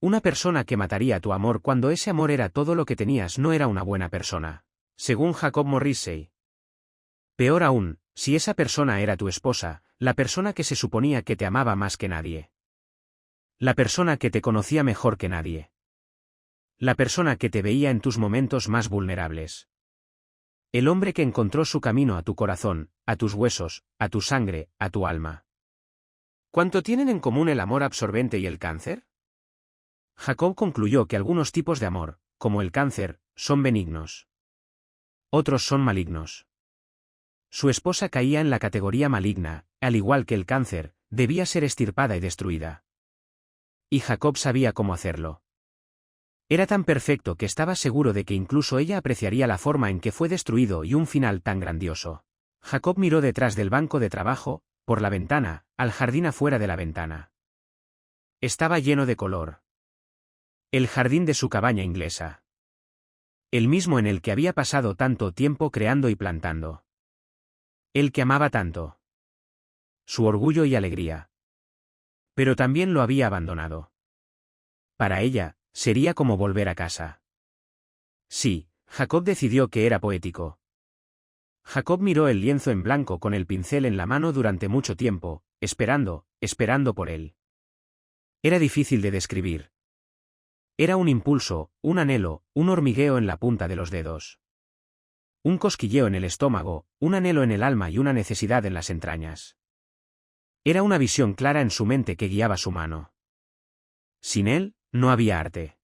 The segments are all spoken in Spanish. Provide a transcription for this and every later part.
Una persona que mataría tu amor cuando ese amor era todo lo que tenías no era una buena persona, según Jacob Morrissey. Peor aún, si esa persona era tu esposa, la persona que se suponía que te amaba más que nadie. La persona que te conocía mejor que nadie. La persona que te veía en tus momentos más vulnerables. El hombre que encontró su camino a tu corazón, a tus huesos, a tu sangre, a tu alma. ¿Cuánto tienen en común el amor absorbente y el cáncer? Jacob concluyó que algunos tipos de amor, como el cáncer, son benignos. Otros son malignos. Su esposa caía en la categoría maligna, al igual que el cáncer, debía ser extirpada y destruida. Y Jacob sabía cómo hacerlo. Era tan perfecto que estaba seguro de que incluso ella apreciaría la forma en que fue destruido y un final tan grandioso. Jacob miró detrás del banco de trabajo, por la ventana, al jardín afuera de la ventana. Estaba lleno de color. El jardín de su cabaña inglesa. El mismo en el que había pasado tanto tiempo creando y plantando. El que amaba tanto. Su orgullo y alegría. Pero también lo había abandonado. Para ella, sería como volver a casa. Sí, Jacob decidió que era poético. Jacob miró el lienzo en blanco con el pincel en la mano durante mucho tiempo, esperando por él. Era difícil de describir. Era un impulso, un anhelo, un hormigueo en la punta de los dedos. Un cosquilleo en el estómago, un anhelo en el alma y una necesidad en las entrañas. Era una visión clara en su mente que guiaba su mano. Sin él, no había arte.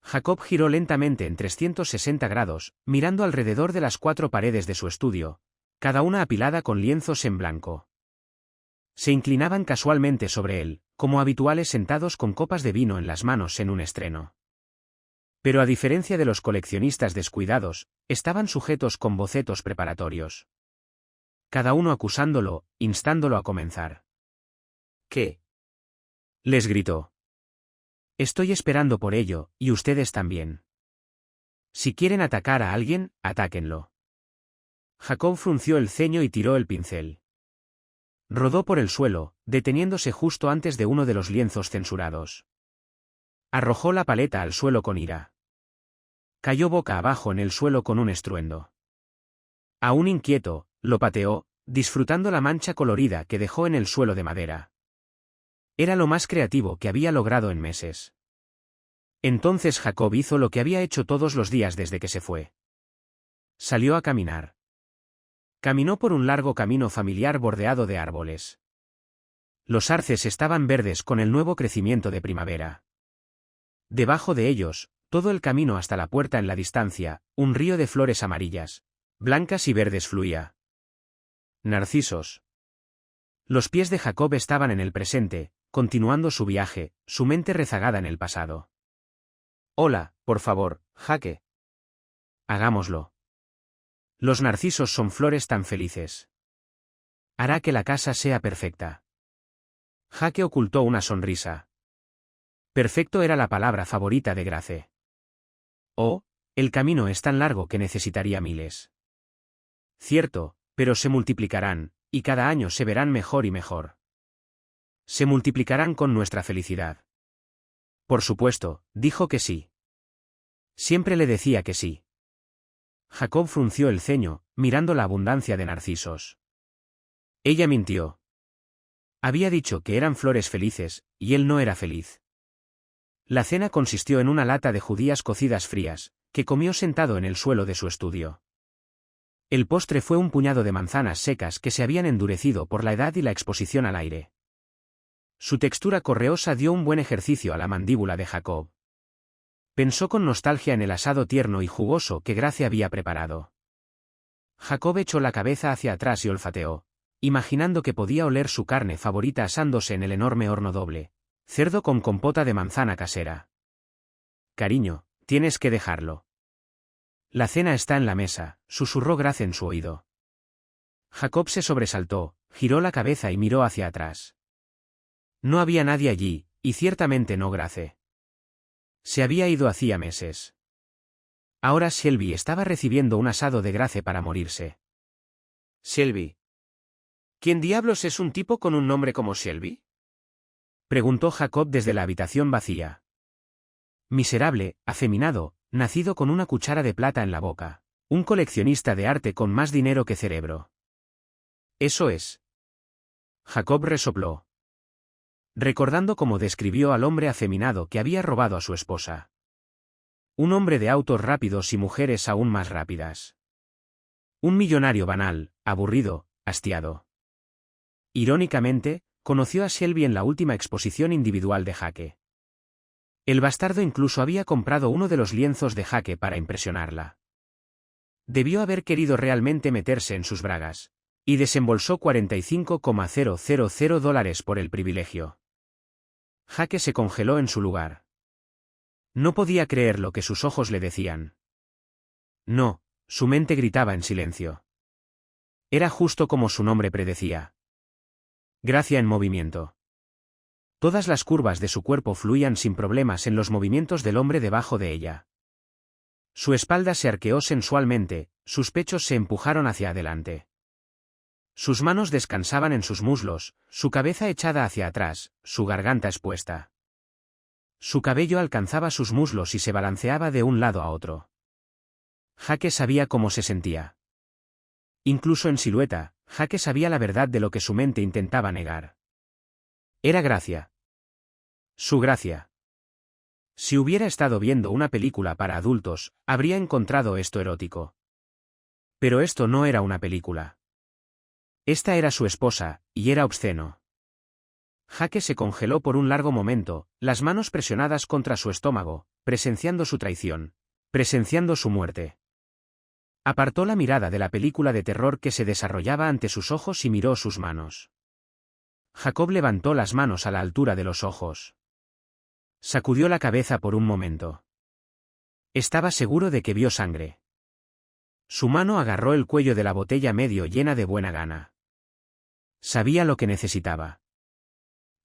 Jacob giró lentamente en 360 grados, mirando alrededor de las 4 paredes de su estudio, cada una apilada con lienzos en blanco. Se inclinaban casualmente sobre él, como habituales sentados con copas de vino en las manos en un estreno. Pero a diferencia de los coleccionistas descuidados, estaban sujetos con bocetos preparatorios. Cada uno acusándolo, instándolo a comenzar. ¿Qué? Les gritó. Estoy esperando por ello, y ustedes también. Si quieren atacar a alguien, atáquenlo. Jacob frunció el ceño y tiró el pincel. Rodó por el suelo, deteniéndose justo antes de uno de los lienzos censurados. Arrojó la paleta al suelo con ira. Cayó boca abajo en el suelo con un estruendo. Aún inquieto, lo pateó, disfrutando la mancha colorida que dejó en el suelo de madera. Era lo más creativo que había logrado en meses. Entonces Jacob hizo lo que había hecho todos los días desde que se fue. Salió a caminar. Caminó por un largo camino familiar bordeado de árboles. Los arces estaban verdes con el nuevo crecimiento de primavera. Debajo de ellos, todo el camino hasta la puerta en la distancia, un río de flores amarillas, blancas y verdes fluía. Narcisos. Los pies de Jacob estaban en el presente, continuando su viaje, su mente rezagada en el pasado. Hola, por favor, Jake. Hagámoslo. Los narcisos son flores tan felices. Hará que la casa sea perfecta. Jake ocultó una sonrisa. Perfecto era la palabra favorita de Grace. Oh, el camino es tan largo que necesitaría miles. Cierto, pero se multiplicarán, y cada año se verán mejor y mejor. Se multiplicarán con nuestra felicidad. Por supuesto, dijo que sí. Siempre le decía que sí. Jacob frunció el ceño, mirando la abundancia de narcisos. Ella mintió. Había dicho que eran flores felices, y él no era feliz. La cena consistió en una lata de judías cocidas frías, que comió sentado en el suelo de su estudio. El postre fue un puñado de manzanas secas que se habían endurecido por la edad y la exposición al aire. Su textura correosa dio un buen ejercicio a la mandíbula de Jacob. Pensó con nostalgia en el asado tierno y jugoso que Grace había preparado. Jacob echó la cabeza hacia atrás y olfateó, imaginando que podía oler su carne favorita asándose en el enorme horno doble, cerdo con compota de manzana casera. Cariño, tienes que dejarlo. La cena está en la mesa, susurró Grace en su oído. Jacob se sobresaltó, giró la cabeza y miró hacia atrás. No había nadie allí, y ciertamente no Grace. Se había ido hacía meses. Ahora Shelby estaba recibiendo un asado de Grace para morirse. Shelby. ¿Quién diablos es un tipo con un nombre como Shelby? Preguntó Jacob desde la habitación vacía. Miserable, afeminado, nacido con una cuchara de plata en la boca. Un coleccionista de arte con más dinero que cerebro. Eso es. Jacob resopló, recordando cómo describió al hombre afeminado que había robado a su esposa. Un hombre de autos rápidos y mujeres aún más rápidas. Un millonario banal, aburrido, hastiado. Irónicamente, conoció a Shelby en la última exposición individual de Jaque. El bastardo incluso había comprado uno de los lienzos de Jaque para impresionarla. Debió haber querido realmente meterse en sus bragas, y desembolsó $45,000 por el privilegio. Jaque se congeló en su lugar. No podía creer lo que sus ojos le decían. No, su mente gritaba en silencio. Era justo como su nombre predecía. Gracia en movimiento. Todas las curvas de su cuerpo fluían sin problemas en los movimientos del hombre debajo de ella. Su espalda se arqueó sensualmente, sus pechos se empujaron hacia adelante. Sus manos descansaban en sus muslos, su cabeza echada hacia atrás, su garganta expuesta. Su cabello alcanzaba sus muslos y se balanceaba de un lado a otro. Jaque sabía cómo se sentía. Incluso en silueta, Jaque sabía la verdad de lo que su mente intentaba negar. Era Gracia. Su Gracia. Si hubiera estado viendo una película para adultos, habría encontrado esto erótico. Pero esto no era una película. Esta era su esposa, y era obsceno. Jaque se congeló por un largo momento, las manos presionadas contra su estómago, presenciando su traición, presenciando su muerte. Apartó la mirada de la película de terror que se desarrollaba ante sus ojos y miró sus manos. Jacob levantó las manos a la altura de los ojos. Sacudió la cabeza por un momento. Estaba seguro de que vio sangre. Su mano agarró el cuello de la botella medio llena de buena gana. Sabía lo que necesitaba.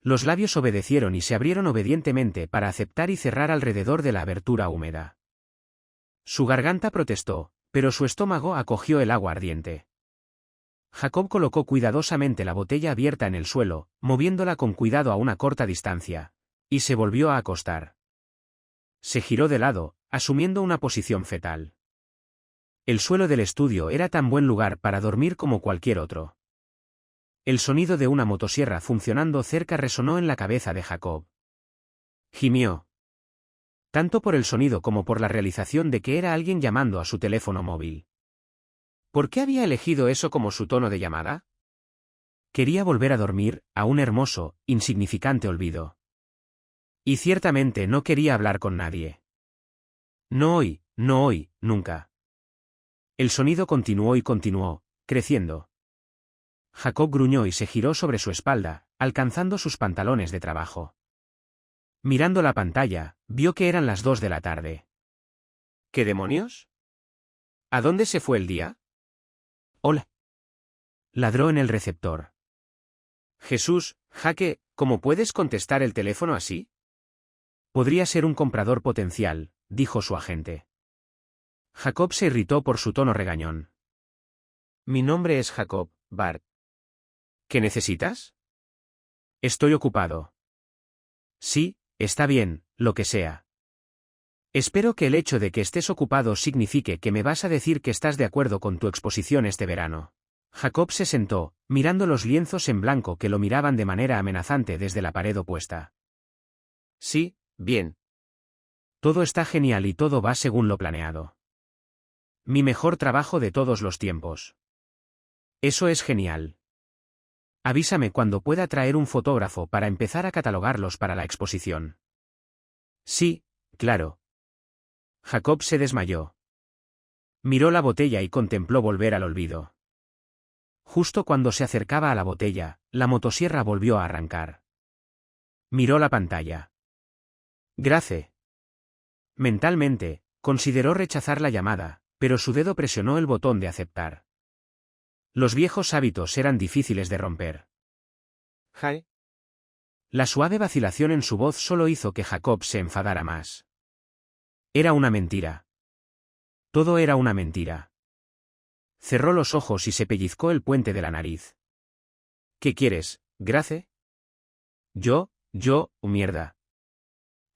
Los labios obedecieron y se abrieron obedientemente para aceptar y cerrar alrededor de la abertura húmeda. Su garganta protestó, pero su estómago acogió el agua ardiente. Jacob colocó cuidadosamente la botella abierta en el suelo, moviéndola con cuidado a una corta distancia, y se volvió a acostar. Se giró de lado, asumiendo una posición fetal. El suelo del estudio era tan buen lugar para dormir como cualquier otro. El sonido de una motosierra funcionando cerca resonó en la cabeza de Jacob. Gimió. Tanto por el sonido como por la realización de que era alguien llamando a su teléfono móvil. ¿Por qué había elegido eso como su tono de llamada? Quería volver a dormir, a un hermoso, insignificante olvido. Y ciertamente no quería hablar con nadie. No hoy, nunca. El sonido continuó y continuó, creciendo. Jacob gruñó y se giró sobre su espalda, alcanzando sus pantalones de trabajo. Mirando la pantalla, vio que eran las 2 de la tarde. ¿Qué demonios? ¿A dónde se fue el día? Hola. Ladró en el receptor. Jesús, Jaque, ¿cómo puedes contestar el teléfono así? Podría ser un comprador potencial, dijo su agente. Jacob se irritó por su tono regañón. Mi nombre es Jacob, Bart. ¿Qué necesitas? Estoy ocupado. Sí, está bien, lo que sea. Espero que el hecho de que estés ocupado signifique que me vas a decir que estás de acuerdo con tu exposición este verano. Jacob se sentó, mirando los lienzos en blanco que lo miraban de manera amenazante desde la pared opuesta. Sí, bien. Todo está genial y todo va según lo planeado. Mi mejor trabajo de todos los tiempos. Eso es genial. Avísame cuando pueda traer un fotógrafo para empezar a catalogarlos para la exposición. Sí, claro. Jacob se desmayó. Miró la botella y contempló volver al olvido. Justo cuando se acercaba a la botella, la motosierra volvió a arrancar. Miró la pantalla. Grace. Mentalmente, consideró rechazar la llamada, pero su dedo presionó el botón de aceptar. Los viejos hábitos eran difíciles de romper. Hi. La suave vacilación en su voz solo hizo que Jacob se enfadara más. Era una mentira. Todo era una mentira. Cerró los ojos y se pellizcó el puente de la nariz. ¿Qué quieres, Grace? Mierda.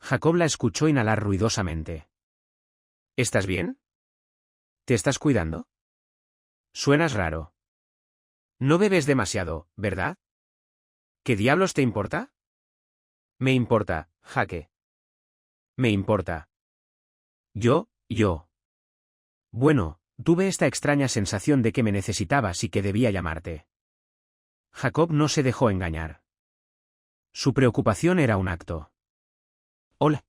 Jacob la escuchó inhalar ruidosamente. ¿Estás bien? ¿Te estás cuidando? Suenas raro. No bebes demasiado, ¿verdad? ¿Qué diablos te importa? Me importa, Jake. Me importa. Yo. Bueno, tuve esta extraña sensación de que me necesitabas y que debía llamarte. Jacob no se dejó engañar. Su preocupación era un acto. Hola.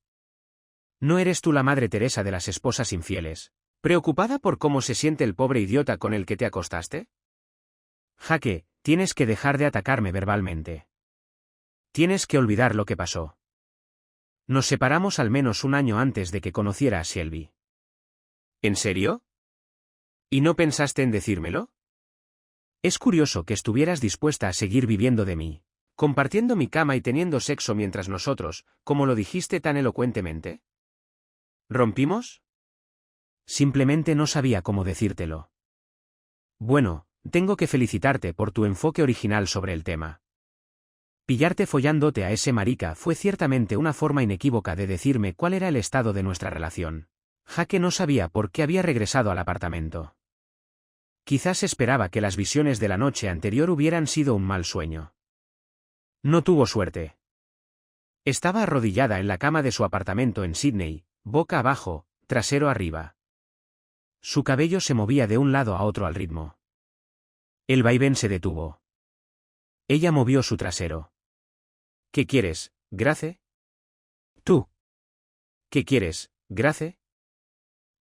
¿No eres tú la Madre Teresa de las esposas infieles, preocupada por cómo se siente el pobre idiota con el que te acostaste? Jake, tienes que dejar de atacarme verbalmente. Tienes que olvidar lo que pasó. Nos separamos al menos un año antes de que conociera a Shelby. ¿En serio? ¿Y no pensaste en decírmelo? Es curioso que estuvieras dispuesta a seguir viviendo de mí, compartiendo mi cama y teniendo sexo mientras nosotros, como lo dijiste tan elocuentemente. ¿Rompimos? Simplemente no sabía cómo decírtelo. Bueno, tengo que felicitarte por tu enfoque original sobre el tema. Pillarte follándote a ese marica fue ciertamente una forma inequívoca de decirme cuál era el estado de nuestra relación. Jake no sabía por qué había regresado al apartamento. Quizás esperaba que las visiones de la noche anterior hubieran sido un mal sueño. No tuvo suerte. Estaba arrodillada en la cama de su apartamento en Sydney, boca abajo, trasero arriba. Su cabello se movía de un lado a otro al ritmo. El vaivén se detuvo. Ella movió su trasero. ¿Qué quieres, Grace? ¿Tú? ¿Qué quieres, Grace?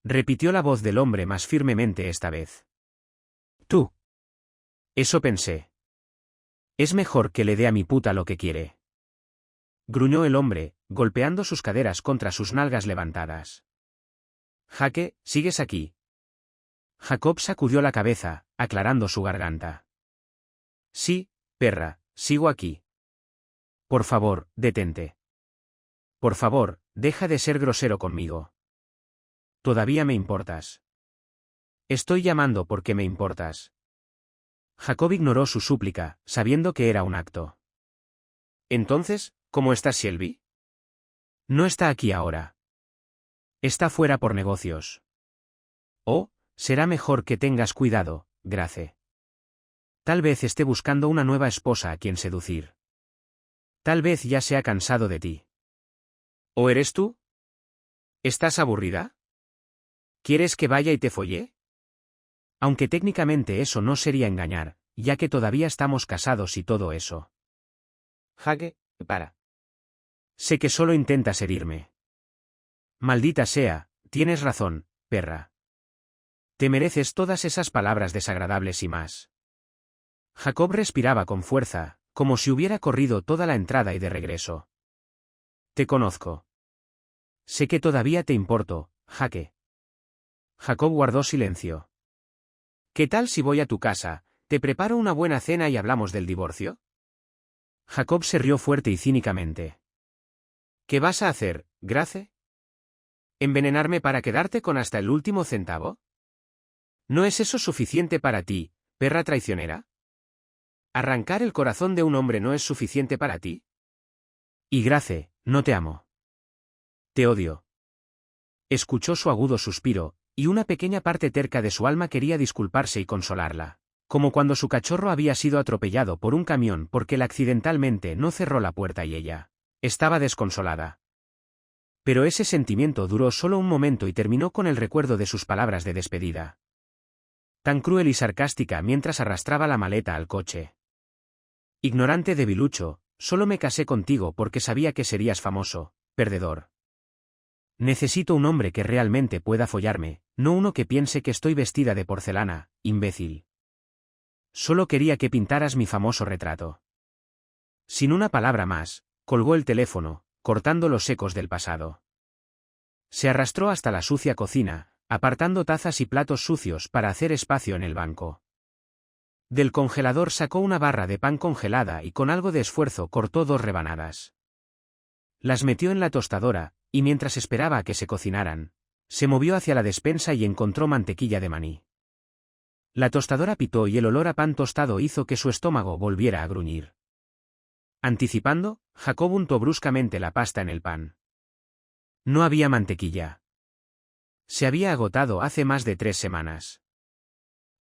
Repitió la voz del hombre más firmemente esta vez. Tú. Eso pensé. Es mejor que le dé a mi puta lo que quiere. Gruñó el hombre, golpeando sus caderas contra sus nalgas levantadas. Jake, ¿sigues aquí? Jacob sacudió la cabeza, aclarando su garganta. Sí, perra, sigo aquí. Por favor, detente. Por favor, deja de ser grosero conmigo. Todavía me importas. Estoy llamando porque me importas. Jacob ignoró su súplica, sabiendo que era un acto. Entonces, ¿cómo está Shelby? No está aquí ahora. Está fuera por negocios. Oh, será mejor que tengas cuidado, Grace. Tal vez esté buscando una nueva esposa a quien seducir. Tal vez ya se ha cansado de ti. ¿O eres tú? ¿Estás aburrida? ¿Quieres que vaya y te folle? Aunque técnicamente eso no sería engañar, ya que todavía estamos casados y todo eso. Jake, para. Sé que solo intentas herirme. Maldita sea, tienes razón, perra. Te mereces todas esas palabras desagradables y más. Jacob respiraba con fuerza, como si hubiera corrido toda la entrada y de regreso. Te conozco. Sé que todavía te importo, Jake. Jacob guardó silencio. ¿Qué tal si voy a tu casa, te preparo una buena cena y hablamos del divorcio? Jacob se rió fuerte y cínicamente. ¿Qué vas a hacer, Grace? ¿Envenenarme para quedarte con hasta el último centavo? ¿No es eso suficiente para ti, perra traicionera? ¿Arrancar el corazón de un hombre no es suficiente para ti? Y Grace, no te amo. Te odio. Escuchó su agudo suspiro, y una pequeña parte terca de su alma quería disculparse y consolarla, como cuando su cachorro había sido atropellado por un camión porque él accidentalmente no cerró la puerta y ella estaba desconsolada. Pero ese sentimiento duró solo un momento y terminó con el recuerdo de sus palabras de despedida. Tan cruel y sarcástica mientras arrastraba la maleta al coche. Ignorante debilucho, solo me casé contigo porque sabía que serías famoso, perdedor. Necesito un hombre que realmente pueda follarme, no uno que piense que estoy vestida de porcelana, imbécil. Solo quería que pintaras mi famoso retrato. Sin una palabra más, colgó el teléfono, cortando los ecos del pasado. Se arrastró hasta la sucia cocina, apartando tazas y platos sucios para hacer espacio en el banco. Del congelador sacó una barra de pan congelada y con algo de esfuerzo cortó 2 rebanadas. Las metió en la tostadora, y mientras esperaba a que se cocinaran, se movió hacia la despensa y encontró mantequilla de maní. La tostadora pitó y el olor a pan tostado hizo que su estómago volviera a gruñir. Anticipando, Jacob untó bruscamente la pasta en el pan. No había mantequilla. Se había agotado hace más de 3 semanas.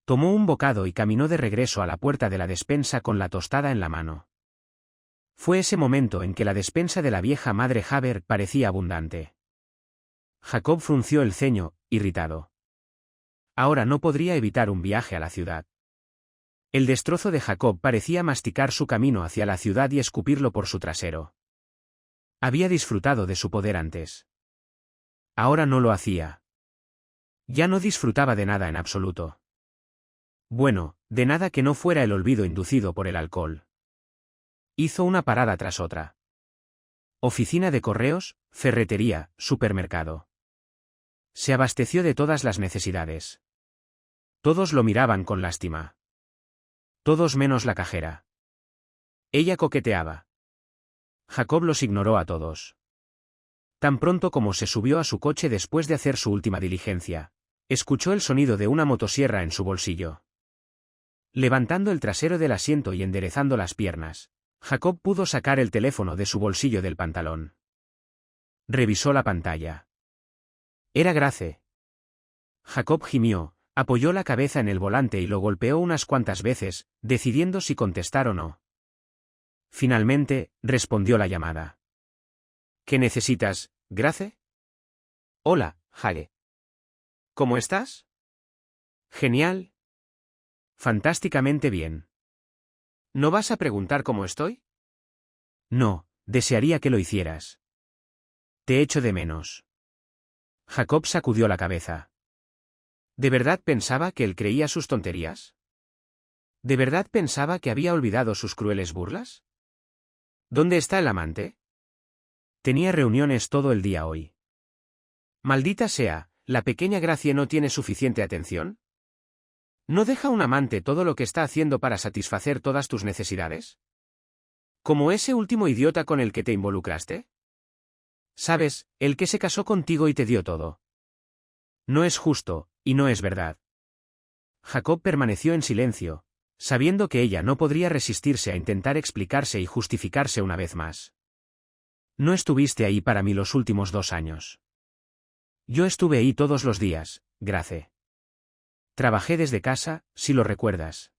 Tomó un bocado y caminó de regreso a la puerta de la despensa con la tostada en la mano. Fue ese momento en que la despensa de la vieja madre Haber parecía abundante. Jacob frunció el ceño, irritado. Ahora no podría evitar un viaje a la ciudad. El destrozo de Jacob parecía masticar su camino hacia la ciudad y escupirlo por su trasero. Había disfrutado de su poder antes. Ahora no lo hacía. Ya no disfrutaba de nada en absoluto. Bueno, de nada que no fuera el olvido inducido por el alcohol. Hizo una parada tras otra. Oficina de correos, ferretería, supermercado. Se abasteció de todas las necesidades. Todos lo miraban con lástima. Todos menos la cajera. Ella coqueteaba. Jacob los ignoró a todos. Tan pronto como se subió a su coche después de hacer su última diligencia, escuchó el sonido de una motosierra en su bolsillo. Levantando el trasero del asiento y enderezando las piernas, Jacob pudo sacar el teléfono de su bolsillo del pantalón. Revisó la pantalla. Era Grace. Jacob gimió, apoyó la cabeza en el volante y lo golpeó unas cuantas veces, decidiendo si contestar o no. Finalmente, respondió la llamada. ¿Qué necesitas, Grace? Hola, Hale. ¿Cómo estás? Genial. Fantásticamente bien. ¿No vas a preguntar cómo estoy? No, desearía que lo hicieras. Te echo de menos. Jacob sacudió la cabeza. ¿De verdad pensaba que él creía sus tonterías? ¿De verdad pensaba que había olvidado sus crueles burlas? ¿Dónde está el amante? Tenía reuniones todo el día hoy. Maldita sea, ¿la pequeña Gracie no tiene suficiente atención? ¿No deja un amante todo lo que está haciendo para satisfacer todas tus necesidades? ¿Como ese último idiota con el que te involucraste? ¿Sabes, el que se casó contigo y te dio todo? No es justo, y no es verdad. Jacob permaneció en silencio, sabiendo que ella no podría resistirse a intentar explicarse y justificarse una vez más. No estuviste ahí para mí los últimos 2 años. Yo estuve ahí todos los días, Grace. Trabajé desde casa, si lo recuerdas.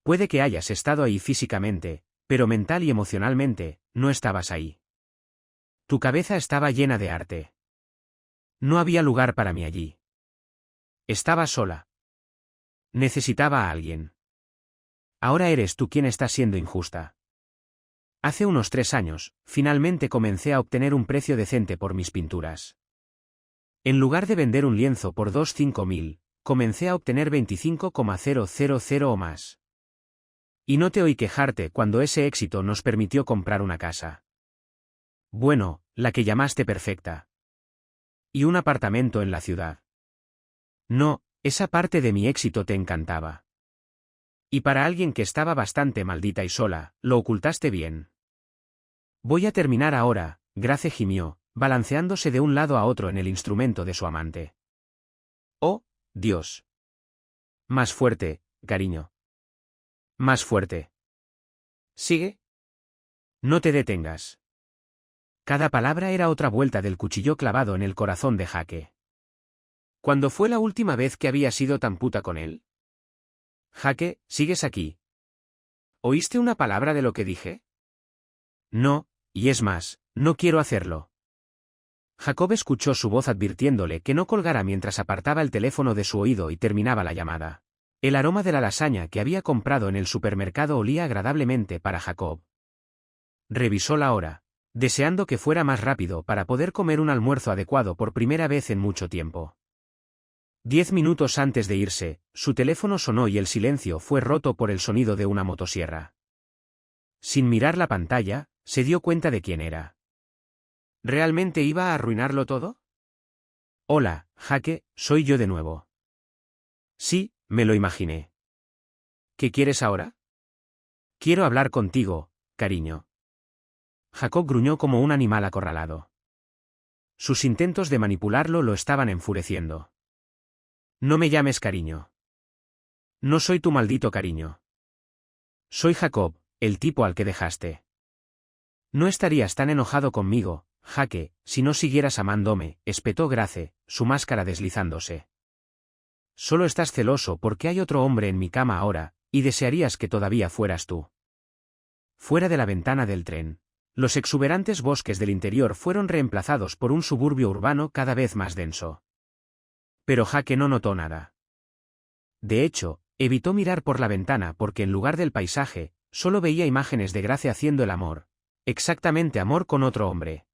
Puede que hayas estado ahí físicamente, pero mental y emocionalmente, no estabas ahí. Tu cabeza estaba llena de arte. No había lugar para mí allí. Estaba sola. Necesitaba a alguien. Ahora eres tú quien está siendo injusta. Hace unos 3 años, finalmente comencé a obtener un precio decente por mis pinturas. En lugar de vender un lienzo por 2.500, comencé a obtener 25,000 o más. Y no te oí quejarte cuando ese éxito nos permitió comprar una casa. Bueno, la que llamaste perfecta. Y un apartamento en la ciudad. No, esa parte de mi éxito te encantaba. Y para alguien que estaba bastante maldita y sola, lo ocultaste bien. Voy a terminar ahora, Grace gimió, balanceándose de un lado a otro en el instrumento de su amante. Oh, Dios. Más fuerte, cariño. Más fuerte. ¿Sigue? No te detengas. Cada palabra era otra vuelta del cuchillo clavado en el corazón de Jake. ¿Cuándo fue la última vez que había sido tan puta con él? Jake, ¿sigues aquí? ¿Oíste una palabra de lo que dije? No, y es más, no quiero hacerlo. Jacob escuchó su voz advirtiéndole que no colgara mientras apartaba el teléfono de su oído y terminaba la llamada. El aroma de la lasaña que había comprado en el supermercado olía agradablemente para Jacob. Revisó la hora, deseando que fuera más rápido para poder comer un almuerzo adecuado por primera vez en mucho tiempo. 10 minutos antes de irse, su teléfono sonó y el silencio fue roto por el sonido de una motosierra. Sin mirar la pantalla, se dio cuenta de quién era. ¿Realmente iba a arruinarlo todo? Hola, Jake, soy yo de nuevo. Sí, me lo imaginé. ¿Qué quieres ahora? Quiero hablar contigo, cariño. Jacob gruñó como un animal acorralado. Sus intentos de manipularlo lo estaban enfureciendo. No me llames cariño. No soy tu maldito cariño. Soy Jacob, el tipo al que dejaste. No estarías tan enojado conmigo, Jake, si no siguieras amándome, espetó Grace, su máscara deslizándose. Solo estás celoso porque hay otro hombre en mi cama ahora, y desearías que todavía fueras tú. Fuera de la ventana del tren, los exuberantes bosques del interior fueron reemplazados por un suburbio urbano cada vez más denso. Pero Jake no notó nada. De hecho, evitó mirar por la ventana porque en lugar del paisaje, solo veía imágenes de Grace haciendo el amor. Exactamente amor con otro hombre.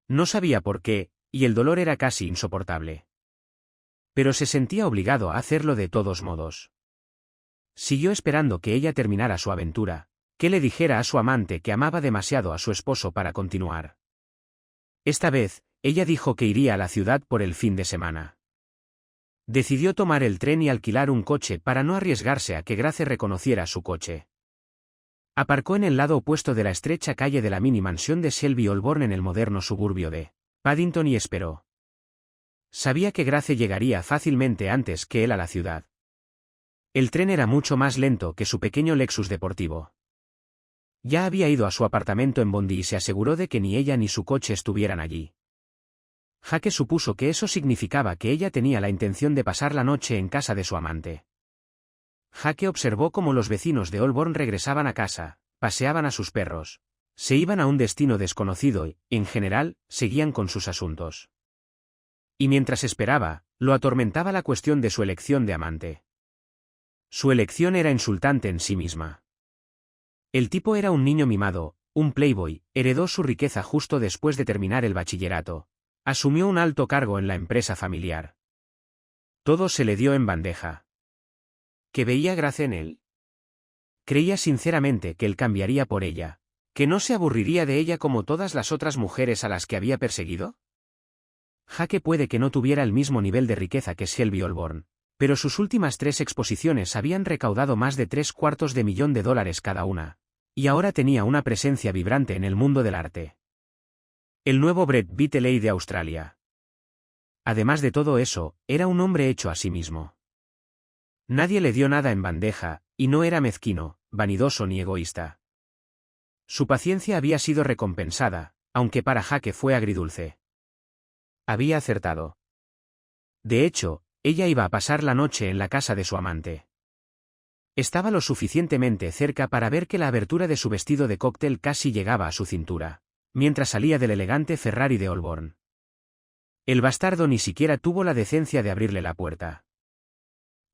No sabía por qué, y el dolor era casi insoportable. Pero se sentía obligado a hacerlo de todos modos. Siguió esperando que ella terminara su aventura, que le dijera a su amante que amaba demasiado a su esposo para continuar. Esta vez, ella dijo que iría a la ciudad por el fin de semana. Decidió tomar el tren y alquilar un coche para no arriesgarse a que Grace reconociera su coche. Aparcó en el lado opuesto de la estrecha calle de la mini mansión de Shelby Holborn en el moderno suburbio de Paddington y esperó. Sabía que Grace llegaría fácilmente antes que él a la ciudad. El tren era mucho más lento que su pequeño Lexus deportivo. Ya había ido a su apartamento en Bondi y se aseguró de que ni ella ni su coche estuvieran allí. Jake supuso que eso significaba que ella tenía la intención de pasar la noche en casa de su amante. Jake observó cómo los vecinos de Holborn regresaban a casa, paseaban a sus perros, se iban a un destino desconocido y, en general, seguían con sus asuntos. Y mientras esperaba, lo atormentaba la cuestión de su elección de amante. Su elección era insultante en sí misma. El tipo era un niño mimado, un playboy, heredó su riqueza justo después de terminar el bachillerato. Asumió un alto cargo en la empresa familiar. Todo se le dio en bandeja. ¿Qué veía Grace en él? Creía sinceramente que él cambiaría por ella, que no se aburriría de ella como todas las otras mujeres a las que había perseguido. Jake puede que no tuviera el mismo nivel de riqueza que Shelby Holborn, pero sus últimas 3 exposiciones habían recaudado más de $750,000 cada una, y ahora tenía una presencia vibrante en el mundo del arte. El nuevo Brett Whiteley de Australia. Además de todo eso, era un hombre hecho a sí mismo. Nadie le dio nada en bandeja, y no era mezquino, vanidoso ni egoísta. Su paciencia había sido recompensada, aunque para Jake fue agridulce. Había acertado. De hecho, ella iba a pasar la noche en la casa de su amante. Estaba lo suficientemente cerca para ver que la abertura de su vestido de cóctel casi llegaba a su cintura, mientras salía del elegante Ferrari de Holborn. El bastardo ni siquiera tuvo la decencia de abrirle la puerta.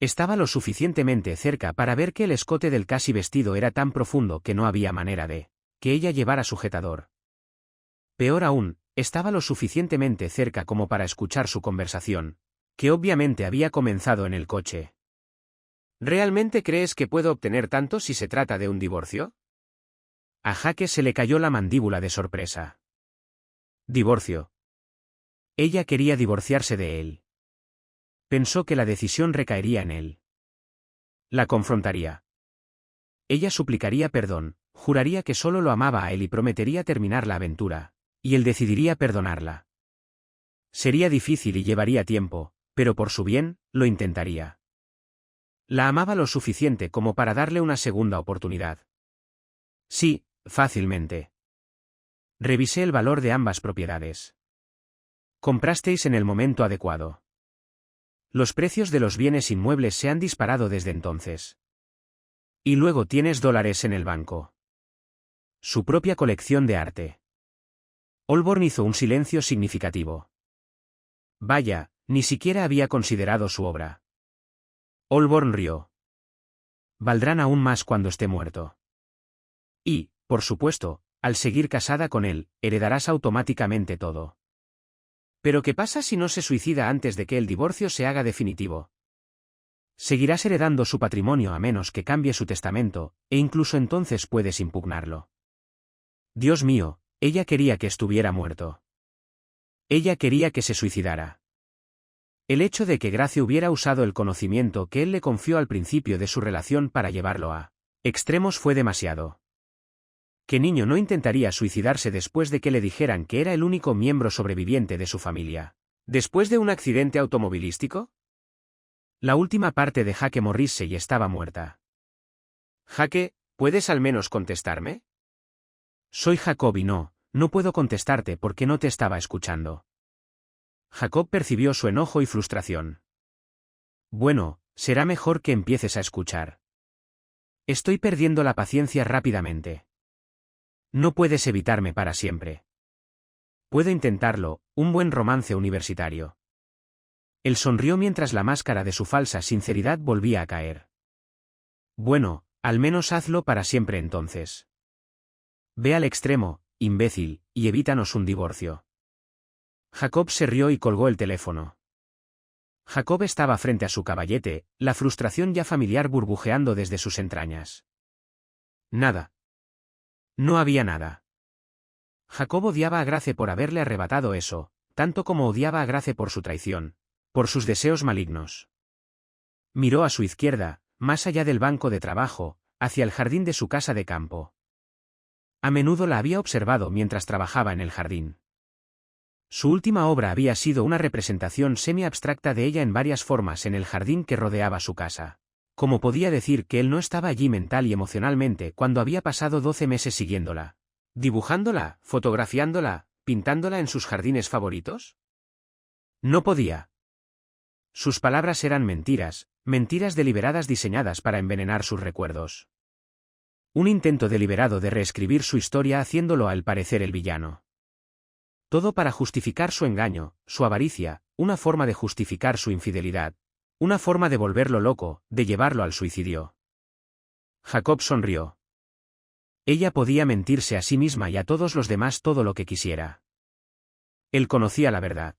Estaba lo suficientemente cerca para ver que el escote del casi vestido era tan profundo que no había manera de que ella llevara sujetador. Peor aún, estaba lo suficientemente cerca como para escuchar su conversación, que obviamente había comenzado en el coche. ¿Realmente crees que puedo obtener tanto si se trata de un divorcio? A Jake se le cayó la mandíbula de sorpresa. Divorcio. Ella quería divorciarse de él. Pensó que la decisión recaería en él. La confrontaría. Ella suplicaría perdón, juraría que solo lo amaba a él y prometería terminar la aventura, y él decidiría perdonarla. Sería difícil y llevaría tiempo, pero por su bien, lo intentaría. La amaba lo suficiente como para darle una segunda oportunidad. Sí, fácilmente. Revisé el valor de ambas propiedades. Comprasteis en el momento adecuado. Los precios de los bienes inmuebles se han disparado desde entonces. Y luego tienes dólares en el banco. Su propia colección de arte. Holborn hizo un silencio significativo. Vaya, ni siquiera había considerado su obra. Holborn rió. Valdrán aún más cuando esté muerto. Y, por supuesto, al seguir casada con él, heredarás automáticamente todo. ¿Pero qué pasa si no se suicida antes de que el divorcio se haga definitivo? Seguirás heredando su patrimonio a menos que cambie su testamento, e incluso entonces puedes impugnarlo. Dios mío, ella quería que estuviera muerto. Ella quería que se suicidara. El hecho de que Grace hubiera usado el conocimiento que él le confió al principio de su relación para llevarlo a extremos fue demasiado. ¿Qué niño no intentaría suicidarse después de que le dijeran que era el único miembro sobreviviente de su familia? ¿Después de un accidente automovilístico? La última parte de Jake Morrissey estaba muerta. Jake, ¿puedes al menos contestarme? Soy Jacob y no puedo contestarte porque no te estaba escuchando. Jacob percibió su enojo y frustración. Bueno, será mejor que empieces a escuchar. Estoy perdiendo la paciencia rápidamente. No puedes evitarme para siempre. Puedo intentarlo, un buen romance universitario. Él sonrió mientras la máscara de su falsa sinceridad volvía a caer. Bueno, al menos hazlo para siempre entonces. Ve al extremo, imbécil, y evítanos un divorcio. Jacob se rió y colgó el teléfono. Jacob estaba frente a su caballete, la frustración ya familiar burbujeando desde sus entrañas. Nada. No había nada. Jacob odiaba a Grace por haberle arrebatado eso, tanto como odiaba a Grace por su traición, por sus deseos malignos. Miró a su izquierda, más allá del banco de trabajo, hacia el jardín de su casa de campo. A menudo la había observado mientras trabajaba en el jardín. Su última obra había sido una representación semi-abstracta de ella en varias formas en el jardín que rodeaba su casa. ¿Cómo podía decir que él no estaba allí mental y emocionalmente cuando había pasado 12 meses siguiéndola? ¿Dibujándola, fotografiándola, pintándola en sus jardines favoritos? No podía. Sus palabras eran mentiras, mentiras deliberadas diseñadas para envenenar sus recuerdos. Un intento deliberado de reescribir su historia haciéndolo al parecer el villano. Todo para justificar su engaño, su avaricia, una forma de justificar su infidelidad, una forma de volverlo loco, de llevarlo al suicidio. Jacob sonrió. Ella podía mentirse a sí misma y a todos los demás todo lo que quisiera. Él conocía la verdad.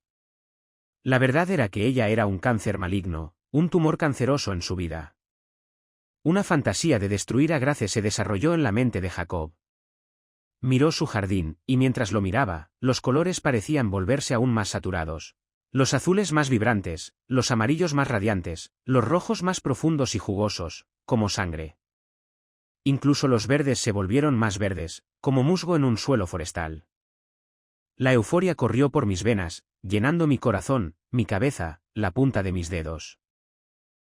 La verdad era que ella era un cáncer maligno, un tumor canceroso en su vida. Una fantasía de destruir a Grace se desarrolló en la mente de Jacob. Miró su jardín, y mientras lo miraba, los colores parecían volverse aún más saturados. Los azules más vibrantes, los amarillos más radiantes, los rojos más profundos y jugosos, como sangre. Incluso los verdes se volvieron más verdes, como musgo en un suelo forestal. La euforia corrió por mis venas, llenando mi corazón, mi cabeza, la punta de mis dedos.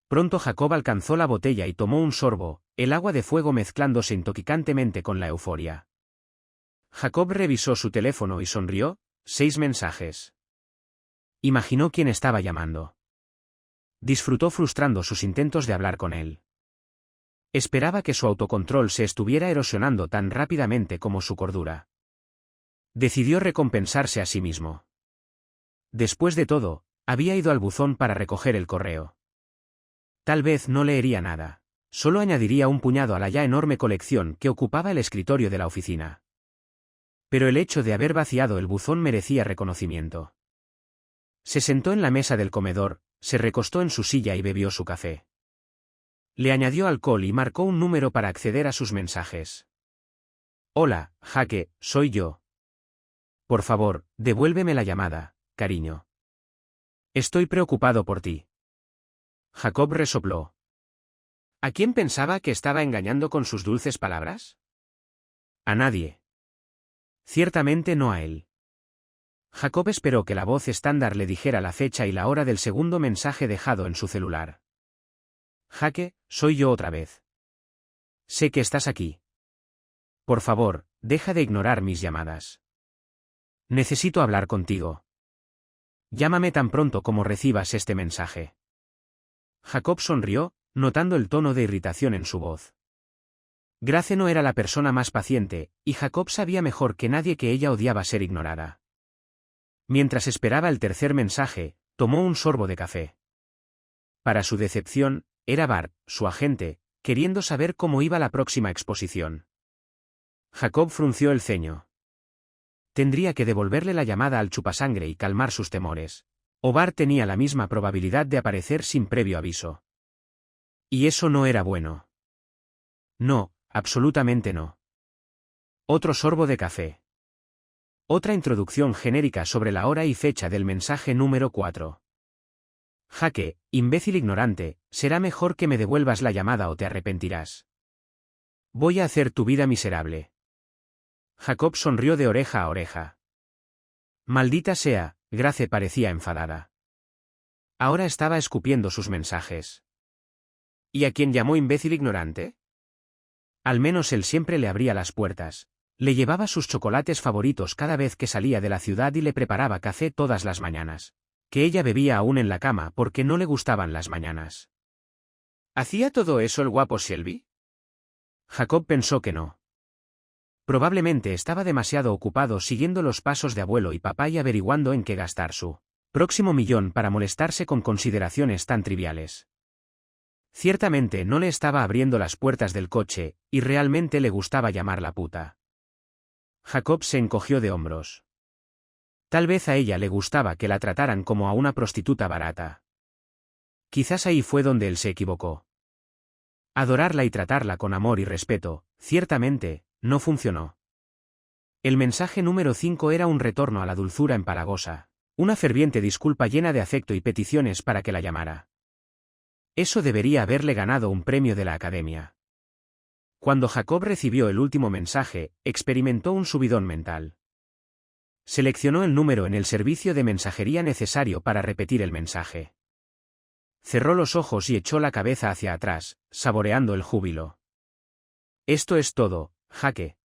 Pronto Jacob alcanzó la botella y tomó un sorbo, el agua de fuego mezclándose intoxicantemente con la euforia. Jacob revisó su teléfono y sonrió, 6 mensajes. Imaginó quién estaba llamando. Disfrutó frustrando sus intentos de hablar con él. Esperaba que su autocontrol se estuviera erosionando tan rápidamente como su cordura. Decidió recompensarse a sí mismo. Después de todo, había ido al buzón para recoger el correo. Tal vez no leería nada. Solo añadiría un puñado a la ya enorme colección que ocupaba el escritorio de la oficina. Pero el hecho de haber vaciado el buzón merecía reconocimiento. Se sentó en la mesa del comedor, se recostó en su silla y bebió su café. Le añadió alcohol y marcó un número para acceder a sus mensajes. Hola, Jake, soy yo. Por favor, devuélveme la llamada, cariño. Estoy preocupado por ti. Jacob resopló. ¿A quién pensaba que estaba engañando con sus dulces palabras? A nadie. Ciertamente no a él. Jacob esperó que la voz estándar le dijera la fecha y la hora del segundo mensaje dejado en su celular. Jake, soy yo otra vez. Sé que estás aquí. Por favor, deja de ignorar mis llamadas. Necesito hablar contigo. Llámame tan pronto como recibas este mensaje. Jacob sonrió, notando el tono de irritación en su voz. Grace no era la persona más paciente, y Jacob sabía mejor que nadie que ella odiaba ser ignorada. Mientras esperaba el tercer mensaje, tomó un sorbo de café. Para su decepción, era Bart, su agente, queriendo saber cómo iba la próxima exposición. Jacob frunció el ceño. Tendría que devolverle la llamada al chupasangre y calmar sus temores. O Bart tenía la misma probabilidad de aparecer sin previo aviso. Y eso no era bueno. No, absolutamente no. Otro sorbo de café. Otra introducción genérica sobre la hora y fecha del mensaje número 4. Jake, imbécil ignorante, será mejor que me devuelvas la llamada o te arrepentirás. Voy a hacer tu vida miserable. Jacob sonrió de oreja a oreja. Maldita sea, Grace parecía enfadada. Ahora estaba escupiendo sus mensajes. ¿Y a quién llamó imbécil ignorante? Al menos él siempre le abría las puertas, Le llevaba sus chocolates favoritos cada vez que salía de la ciudad y le preparaba café todas las mañanas, que ella bebía aún en la cama porque no le gustaban las mañanas. ¿Hacía todo eso el guapo Shelby? Jacob pensó que no. Probablemente estaba demasiado ocupado siguiendo los pasos de abuelo y papá y averiguando en qué gastar su próximo millón para molestarse con consideraciones tan triviales. Ciertamente no le estaba abriendo las puertas del coche, y realmente le gustaba llamarla puta. Jacob se encogió de hombros. Tal vez a ella le gustaba que la trataran como a una prostituta barata. Quizás ahí fue donde él se equivocó. Adorarla y tratarla con amor y respeto, ciertamente, no funcionó. El mensaje número 5 era un retorno a la dulzura empalagosa, una ferviente disculpa llena de afecto y peticiones para que la llamara. Eso debería haberle ganado un premio de la Academia. Cuando Jacob recibió el último mensaje, experimentó un subidón mental. Seleccionó el número en el servicio de mensajería necesario para repetir el mensaje. Cerró los ojos y echó la cabeza hacia atrás, saboreando el júbilo. Esto es todo, Jake.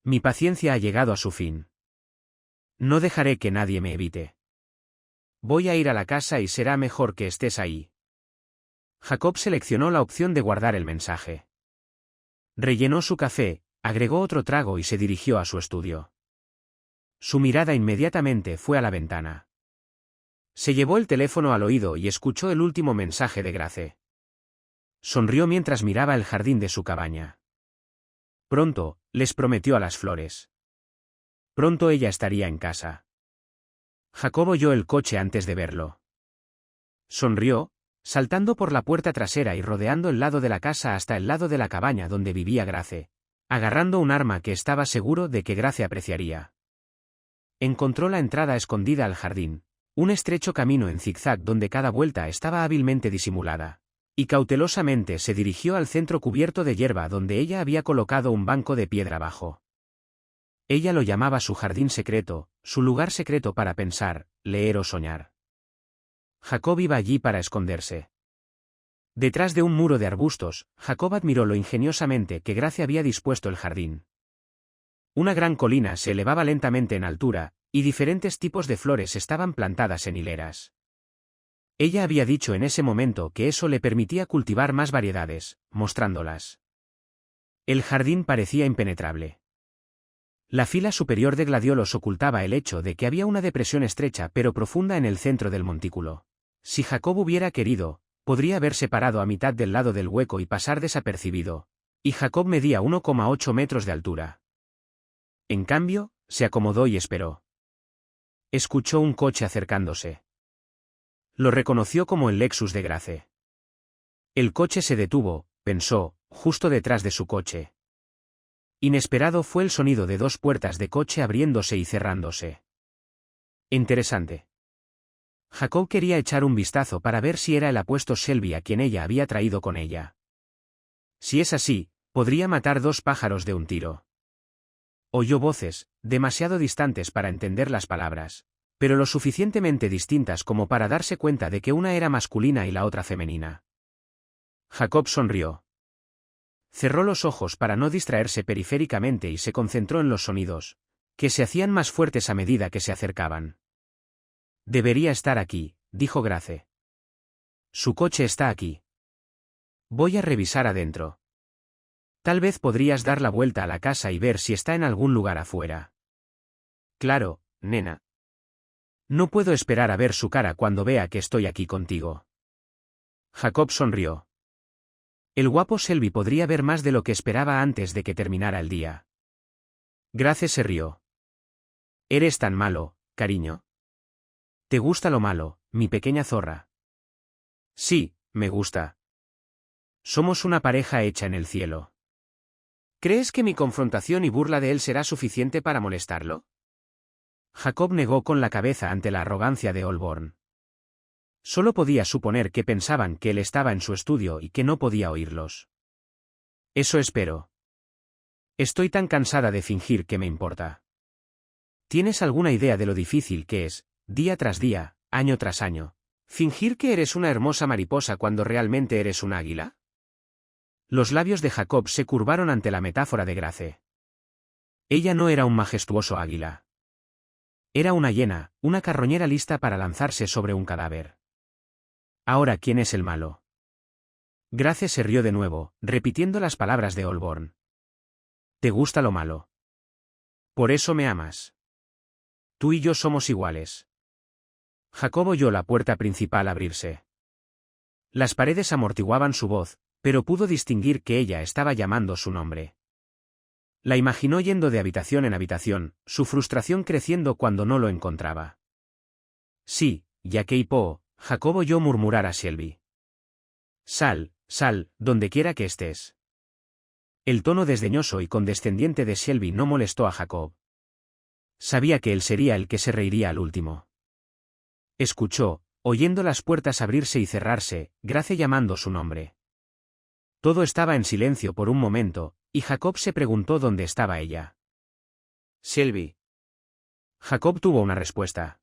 Mi paciencia ha llegado a su fin. No dejaré que nadie me evite. Voy a ir a la casa y será mejor que estés ahí. Jacob seleccionó la opción de guardar el mensaje. Rellenó su café, agregó otro trago y se dirigió a su estudio. Su mirada inmediatamente fue a la ventana. Se llevó el teléfono al oído y escuchó el último mensaje de Grace. Sonrió mientras miraba el jardín de su cabaña. Pronto, les prometió a las flores. Pronto ella estaría en casa. Jacob oyó el coche antes de verlo. Sonrió, saltando por la puerta trasera y rodeando el lado de la casa hasta el lado de la cabaña donde vivía Grace, agarrando un arma que estaba seguro de que Grace apreciaría. Encontró la entrada escondida al jardín, un estrecho camino en zigzag donde cada vuelta estaba hábilmente disimulada, y cautelosamente se dirigió al centro cubierto de hierba donde ella había colocado un banco de piedra bajo. Ella lo llamaba su jardín secreto, su lugar secreto para pensar, leer o soñar. Jacob iba allí para esconderse. Detrás de un muro de arbustos, Jacob admiró lo ingeniosamente que Grace había dispuesto el jardín. Una gran colina se elevaba lentamente en altura, y diferentes tipos de flores estaban plantadas en hileras. Ella había dicho en ese momento que eso le permitía cultivar más variedades, mostrándolas. El jardín parecía impenetrable. La fila superior de gladiolos ocultaba el hecho de que había una depresión estrecha pero profunda en el centro del montículo. Si Jacob hubiera querido, podría haberse parado a mitad del lado del hueco y pasar desapercibido, y Jacob medía 1,8 metros de altura. En cambio, se acomodó y esperó. Escuchó un coche acercándose. Lo reconoció como el Lexus de Grace. El coche se detuvo, pensó, justo detrás de su coche. Inesperado fue el sonido de dos puertas de coche abriéndose y cerrándose. Interesante. Jacob quería echar un vistazo para ver si era el apuesto Shelby a quien ella había traído con ella. Si es así, podría matar dos pájaros de un tiro. Oyó voces, demasiado distantes para entender las palabras, pero lo suficientemente distintas como para darse cuenta de que una era masculina y la otra femenina. Jacob sonrió. Cerró los ojos para no distraerse periféricamente y se concentró en los sonidos, que se hacían más fuertes a medida que se acercaban. Debería estar aquí, dijo Grace. Su coche está aquí. Voy a revisar adentro. Tal vez podrías dar la vuelta a la casa y ver si está en algún lugar afuera. Claro, nena. No puedo esperar a ver su cara cuando vea que estoy aquí contigo. Jacob sonrió. El guapo Shelby podría ver más de lo que esperaba antes de que terminara el día. Grace se rió. Eres tan malo, cariño. ¿Te gusta lo malo, mi pequeña zorra? Sí, me gusta. Somos una pareja hecha en el cielo. ¿Crees que mi confrontación y burla de él será suficiente para molestarlo? Jacob negó con la cabeza ante la arrogancia de Holborn. Solo podía suponer que pensaban que él estaba en su estudio y que no podía oírlos. Eso espero. Estoy tan cansada de fingir que me importa. ¿Tienes alguna idea de lo difícil que es, día tras día, año tras año, fingir que eres una hermosa mariposa cuando realmente eres un águila? Los labios de Jacob se curvaron ante la metáfora de Grace. Ella no era un majestuoso águila. Era una hiena, una carroñera lista para lanzarse sobre un cadáver. Ahora, ¿quién es el malo? Grace se rió de nuevo, repitiendo las palabras de Olborn. ¿Te gusta lo malo? Por eso me amas. Tú y yo somos iguales. Jacob oyó la puerta principal abrirse. Las paredes amortiguaban su voz, pero pudo distinguir que ella estaba llamando su nombre. La imaginó yendo de habitación en habitación, su frustración creciendo cuando no lo encontraba. Sí, Jackie Poe, Jacob oyó murmurar a Shelby. Sal, sal, donde quiera que estés. El tono desdeñoso y condescendiente de Shelby no molestó a Jacob. Sabía que él sería el que se reiría al último. Escuchó, oyendo las puertas abrirse y cerrarse, Grace llamando su nombre. Todo estaba en silencio por un momento, y Jacob se preguntó dónde estaba ella. Shelby. Jacob tuvo una respuesta.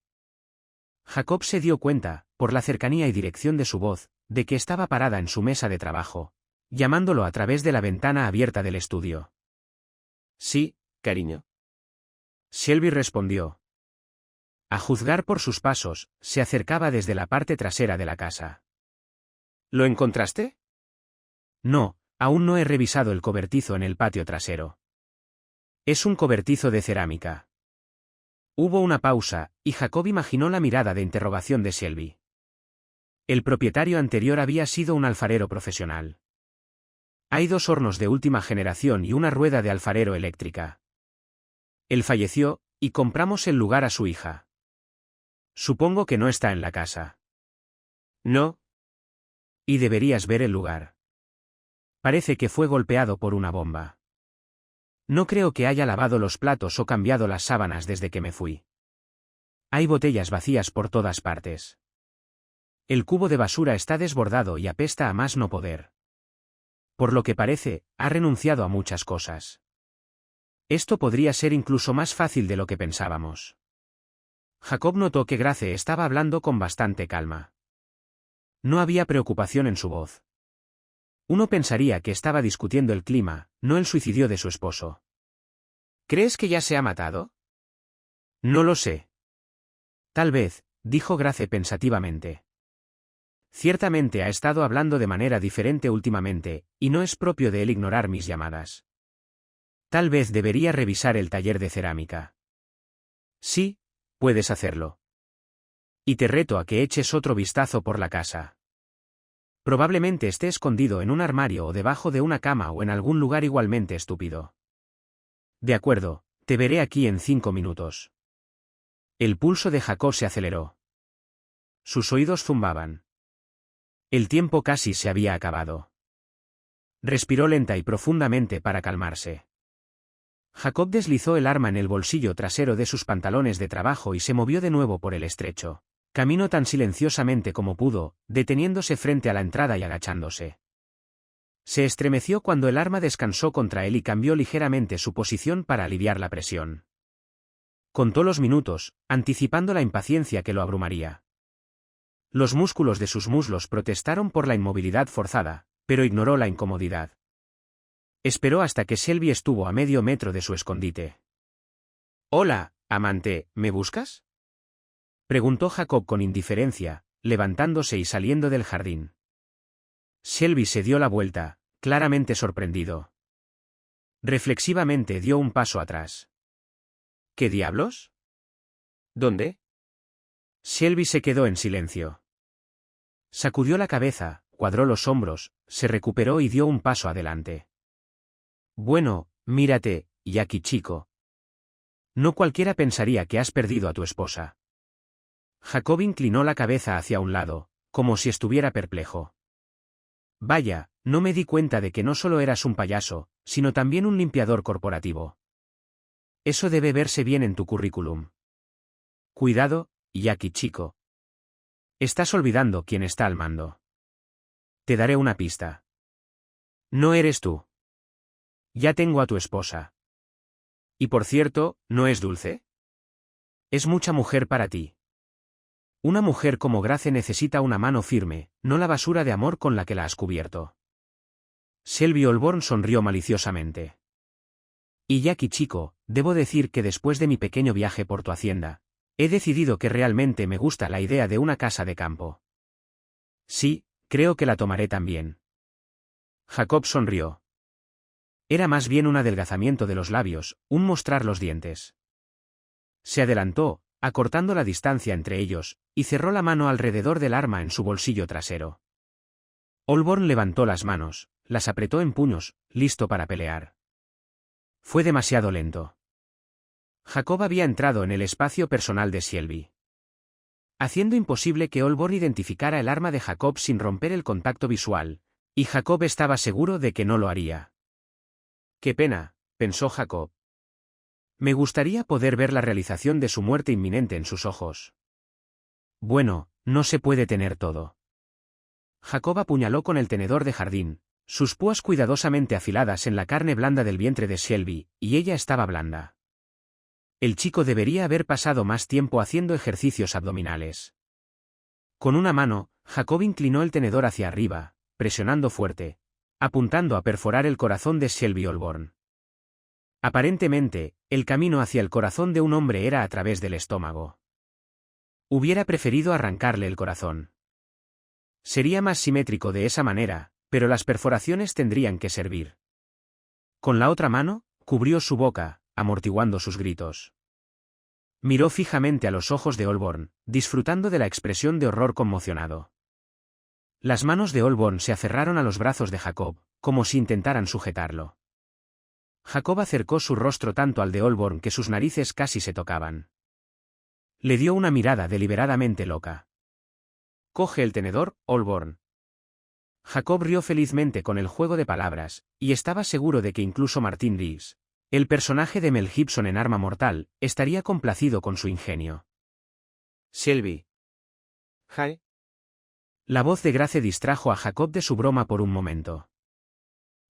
Jacob se dio cuenta, por la cercanía y dirección de su voz, de que estaba parada en su mesa de trabajo, llamándolo a través de la ventana abierta del estudio. Sí, cariño. Shelby respondió. A juzgar por sus pasos, se acercaba desde la parte trasera de la casa. ¿Lo encontraste? No, aún no he revisado el cobertizo en el patio trasero. Es un cobertizo de cerámica. Hubo una pausa, y Jacob imaginó la mirada de interrogación de Shelby. El propietario anterior había sido un alfarero profesional. Hay 2 hornos de última generación y una rueda de alfarero eléctrica. Él falleció, y compramos el lugar a su hija. Supongo que no está en la casa. No. Y deberías ver el lugar. Parece que fue golpeado por una bomba. No creo que haya lavado los platos o cambiado las sábanas desde que me fui. Hay botellas vacías por todas partes. El cubo de basura está desbordado y apesta a más no poder. Por lo que parece, ha renunciado a muchas cosas. Esto podría ser incluso más fácil de lo que pensábamos. Jacob notó que Grace estaba hablando con bastante calma. No había preocupación en su voz. Uno pensaría que estaba discutiendo el clima, no el suicidio de su esposo. ¿Crees que ya se ha matado? No lo sé. Tal vez, dijo Grace pensativamente. Ciertamente ha estado hablando de manera diferente últimamente, y no es propio de él ignorar mis llamadas. Tal vez debería revisar el taller de cerámica. Sí, puedes hacerlo. Y te reto a que eches otro vistazo por la casa. Probablemente esté escondido en un armario o debajo de una cama o en algún lugar igualmente estúpido. De acuerdo, te veré aquí en 5 minutos. El pulso de Jacob se aceleró. Sus oídos zumbaban. El tiempo casi se había acabado. Respiró lenta y profundamente para calmarse. Jacob deslizó el arma en el bolsillo trasero de sus pantalones de trabajo y se movió de nuevo por el estrecho camino tan silenciosamente como pudo, deteniéndose frente a la entrada y agachándose. Se estremeció cuando el arma descansó contra él y cambió ligeramente su posición para aliviar la presión. Contó los minutos, anticipando la impaciencia que lo abrumaría. Los músculos de sus muslos protestaron por la inmovilidad forzada, pero ignoró la incomodidad. Esperó hasta que Shelby estuvo a medio metro de su escondite. «Hola, amante, ¿me buscas?», preguntó Jacob con indiferencia, levantándose y saliendo del jardín. Shelby se dio la vuelta, claramente sorprendido. Reflexivamente dio un paso atrás. «¿Qué diablos? ¿Dónde?». Shelby se quedó en silencio. Sacudió la cabeza, cuadró los hombros, se recuperó y dio un paso adelante. «Bueno, mírate, Jackie chico. No cualquiera pensaría que has perdido a tu esposa». Jacob inclinó la cabeza hacia un lado, como si estuviera perplejo. «Vaya, no me di cuenta de que no solo eras un payaso, sino también un limpiador corporativo. Eso debe verse bien en tu currículum». «Cuidado, Jackie chico. Estás olvidando quién está al mando. Te daré una pista. No eres tú. Ya tengo a tu esposa. Y por cierto, ¿no es dulce? Es mucha mujer para ti. Una mujer como Grace necesita una mano firme, no la basura de amor con la que la has cubierto». Shelby Olborn sonrió maliciosamente. «Y Jackie chico, debo decir que después de mi pequeño viaje por tu hacienda, he decidido que realmente me gusta la idea de una casa de campo. Sí, creo que la tomaré también. Jacob sonrió. Era más bien un adelgazamiento de los labios, un mostrar los dientes. Se adelantó, acortando la distancia entre ellos, y cerró la mano alrededor del arma en su bolsillo trasero. Olborn levantó las manos, las apretó en puños, listo para pelear. Fue demasiado lento. Jacob había entrado en el espacio personal de Shelby, haciendo imposible que Olborn identificara el arma de Jacob sin romper el contacto visual, y Jacob estaba seguro de que no lo haría. «Qué pena», pensó Jacob. «Me gustaría poder ver la realización de su muerte inminente en sus ojos». Bueno, no se puede tener todo. Jacob apuñaló con el tenedor de jardín, sus púas cuidadosamente afiladas en la carne blanda del vientre de Shelby, y ella estaba blanda. El chico debería haber pasado más tiempo haciendo ejercicios abdominales. Con una mano, Jacob inclinó el tenedor hacia arriba, presionando fuerte, apuntando a perforar el corazón de Shelby Olborn. Aparentemente, el camino hacia el corazón de un hombre era a través del estómago. Hubiera preferido arrancarle el corazón. Sería más simétrico de esa manera, pero las perforaciones tendrían que servir. Con la otra mano, cubrió su boca, amortiguando sus gritos. Miró fijamente a los ojos de Olborn, disfrutando de la expresión de horror conmocionado. Las manos de Olborn se aferraron a los brazos de Jacob, como si intentaran sujetarlo. Jacob acercó su rostro tanto al de Olborn que sus narices casi se tocaban. Le dio una mirada deliberadamente loca. «Coge el tenedor, Olborn». Jacob rió felizmente con el juego de palabras, y estaba seguro de que incluso Martin Reeves, el personaje de Mel Gibson en Arma Mortal, estaría complacido con su ingenio. «Shelby». «Hi». La voz de Grace distrajo a Jacob de su broma por un momento.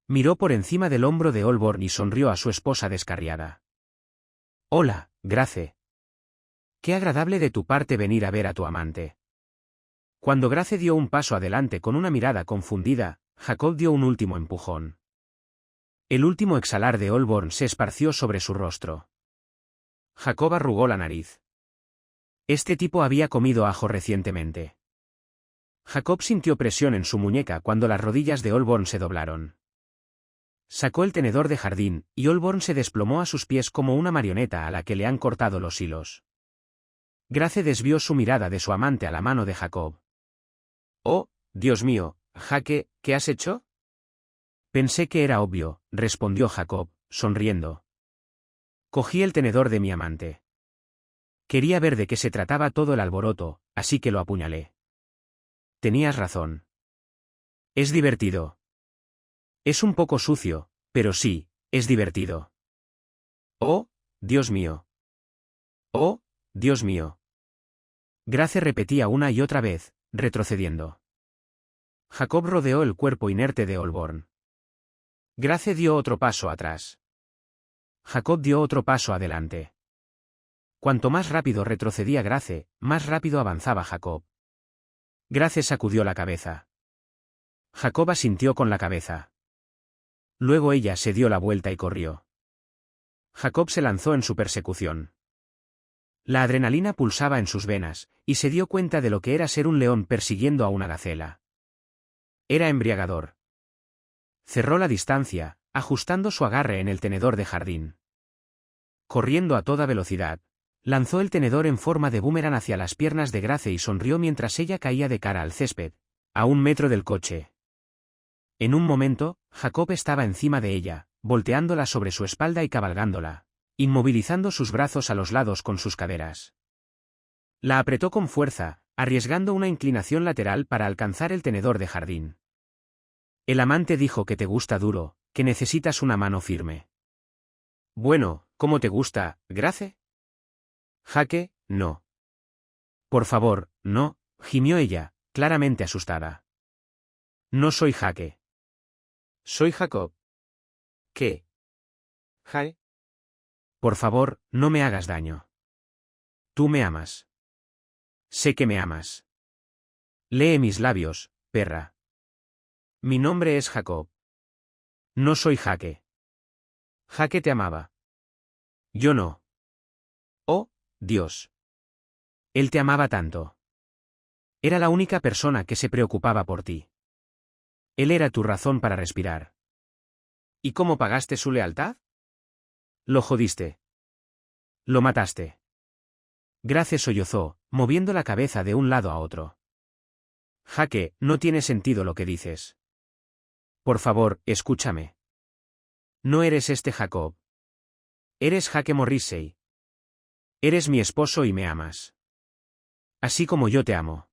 Miró por encima del hombro de Olborn y sonrió a su esposa descarriada. «Hola, Grace. Qué agradable de tu parte venir a ver a tu amante». Cuando Grace dio un paso adelante con una mirada confundida, Jacob dio un último empujón. El último exhalar de Olborn se esparció sobre su rostro. Jacob arrugó la nariz. Este tipo había comido ajo recientemente. Jacob sintió presión en su muñeca cuando las rodillas de Olborn se doblaron. Sacó el tenedor de jardín, y Olborn se desplomó a sus pies como una marioneta a la que le han cortado los hilos. Grace desvió su mirada de su amante a la mano de Jacob. «Oh, Dios mío, Jake, ¿qué has hecho?» «Pensé que era obvio», respondió Jacob, sonriendo. «Cogí el tenedor de mi amante. Quería ver de qué se trataba todo el alboroto, así que lo apuñalé». «Tenías razón. Es divertido. Es un poco sucio, pero sí, es divertido». «Oh, Dios mío. Oh, Dios mío». Grace repetía una y otra vez, retrocediendo. Jacob rodeó el cuerpo inerte de Olborn. Grace dio otro paso atrás. Jacob dio otro paso adelante. Cuanto más rápido retrocedía Grace, más rápido avanzaba Jacob. Grace sacudió la cabeza. Jacob asintió con la cabeza. Luego ella se dio la vuelta y corrió. Jacob se lanzó en su persecución. La adrenalina pulsaba en sus venas, y se dio cuenta de lo que era ser un león persiguiendo a una gacela. Era embriagador. Cerró la distancia, ajustando su agarre en el tenedor de jardín. Corriendo a toda velocidad, lanzó el tenedor en forma de boomerang hacia las piernas de Grace y sonrió mientras ella caía de cara al césped, a 1 metro del coche. En un momento, Jacob estaba encima de ella, volteándola sobre su espalda y cabalgándola, inmovilizando sus brazos a los lados con sus caderas. La apretó con fuerza, arriesgando una inclinación lateral para alcanzar el tenedor de jardín. «El amante dijo que te gusta duro, que necesitas una mano firme». «Bueno, ¿cómo te gusta, Grace?» «Jake, no». «Por favor, no», gimió ella, claramente asustada. «No soy Jake. Soy Jacob». «¿Qué?» «Jake». «Por favor, no me hagas daño. Tú me amas. Sé que me amas. Lee mis labios, perra. Mi nombre es Jacob. No soy Jake. Jake te amaba. Yo no. Oh, Dios. Él te amaba tanto. Era la única persona que se preocupaba por ti. Él era tu razón para respirar. ¿Y cómo pagaste su lealtad? Lo jodiste. Lo mataste. Grace sollozó, moviendo la cabeza de un lado a otro. Jake, no tiene sentido lo que dices. Por favor, escúchame. No eres este Jacob. Eres Jake Morrissey. Eres mi esposo y me amas. Así como yo te amo.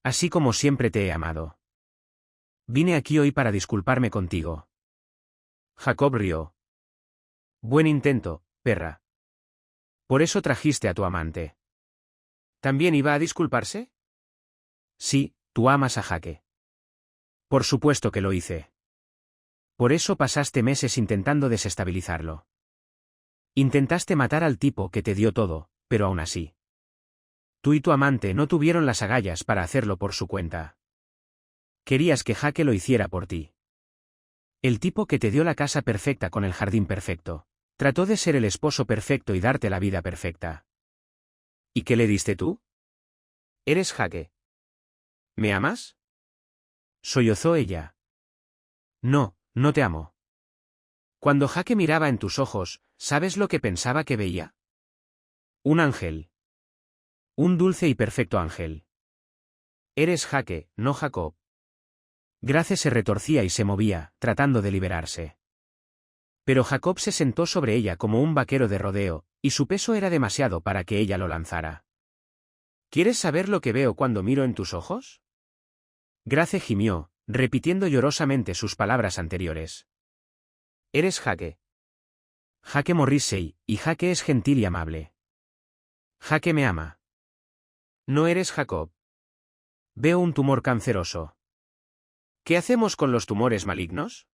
Así como siempre te he amado. Vine aquí hoy para disculparme contigo. Jacob rió. Buen intento, perra. Por eso trajiste a tu amante. ¿También iba a disculparse? Sí, tú amas a Jake. Por supuesto que lo hice. Por eso pasaste meses intentando desestabilizarlo. Intentaste matar al tipo que te dio todo, pero aún así. Tú y tu amante no tuvieron las agallas para hacerlo por su cuenta. Querías que Jake lo hiciera por ti. El tipo que te dio la casa perfecta con el jardín perfecto. Trató de ser el esposo perfecto y darte la vida perfecta. ¿Y qué le diste tú? Eres Jake. ¿Me amas? Sollozó ella. No, no te amo. Cuando Jake miraba en tus ojos, ¿sabes lo que pensaba que veía? Un ángel. Un dulce y perfecto ángel. Eres Jake, no Jacob. Grace se retorcía y se movía, tratando de liberarse. Pero Jacob se sentó sobre ella como un vaquero de rodeo, y su peso era demasiado para que ella lo lanzara. ¿Quieres saber lo que veo cuando miro en tus ojos? Grace gimió, repitiendo llorosamente sus palabras anteriores. Eres Jake. Jake Morrissey, y Jake es gentil y amable. Jake me ama. No eres Jacob. Veo un tumor canceroso. ¿Qué hacemos con los tumores malignos?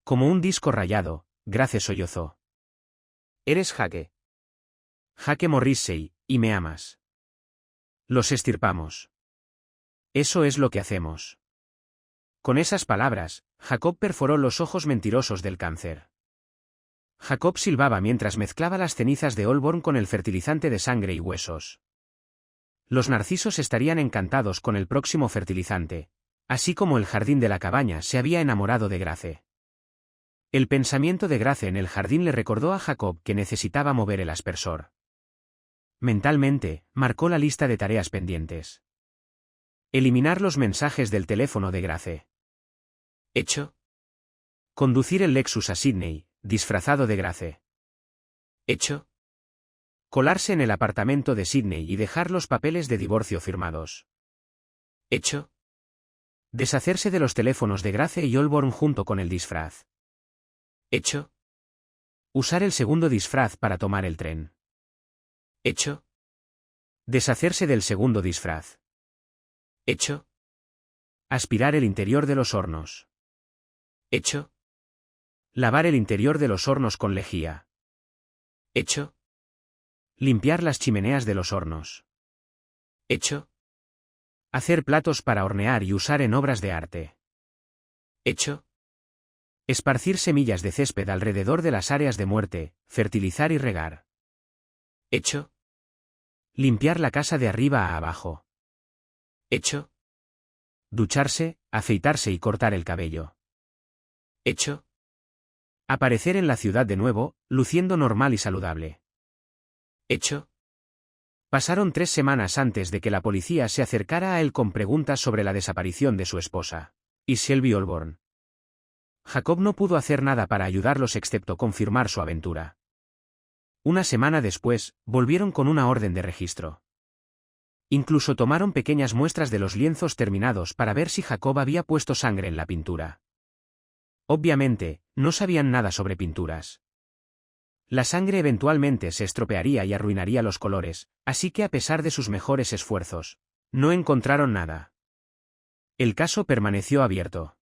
Como un disco rayado, Grace sollozó. Eres Jake. Jake Morrissey, y me amas. Los estirpamos. Eso es lo que hacemos. Con esas palabras, Jacob perforó los ojos mentirosos del cáncer. Jacob silbaba mientras mezclaba las cenizas de Olborn con el fertilizante de sangre y huesos. Los narcisos estarían encantados con el próximo fertilizante, así como el jardín de la cabaña se había enamorado de Grace. El pensamiento de Grace en el jardín le recordó a Jacob que necesitaba mover el aspersor. Mentalmente, marcó la lista de tareas pendientes. Eliminar los mensajes del teléfono de Grace. Hecho. Conducir el Lexus a Sydney, disfrazado de Grace. Hecho. Colarse en el apartamento de Sydney y dejar los papeles de divorcio firmados. Hecho. Deshacerse de los teléfonos de Grace y Olborn junto con el disfraz. Hecho. Usar el segundo disfraz para tomar el tren. Hecho. Deshacerse del segundo disfraz. Hecho. Aspirar el interior de los hornos. Hecho. Lavar el interior de los hornos con lejía. Hecho. Limpiar las chimeneas de los hornos. Hecho. Hacer platos para hornear y usar en obras de arte. Hecho. Esparcir semillas de césped alrededor de las áreas de muerte, fertilizar y regar. Hecho. Limpiar la casa de arriba a abajo. Hecho. Ducharse, afeitarse y cortar el cabello. Hecho. Aparecer en la ciudad de nuevo, luciendo normal y saludable. Hecho. Pasaron 3 semanas antes de que la policía se acercara a él con preguntas sobre la desaparición de su esposa, y Shelby Olborn. Jacob no pudo hacer nada para ayudarlos excepto confirmar su aventura. Una semana después, volvieron con una orden de registro. Incluso tomaron pequeñas muestras de los lienzos terminados para ver si Jacob había puesto sangre en la pintura. Obviamente, no sabían nada sobre pinturas. La sangre eventualmente se estropearía y arruinaría los colores, así que a pesar de sus mejores esfuerzos, no encontraron nada. El caso permaneció abierto.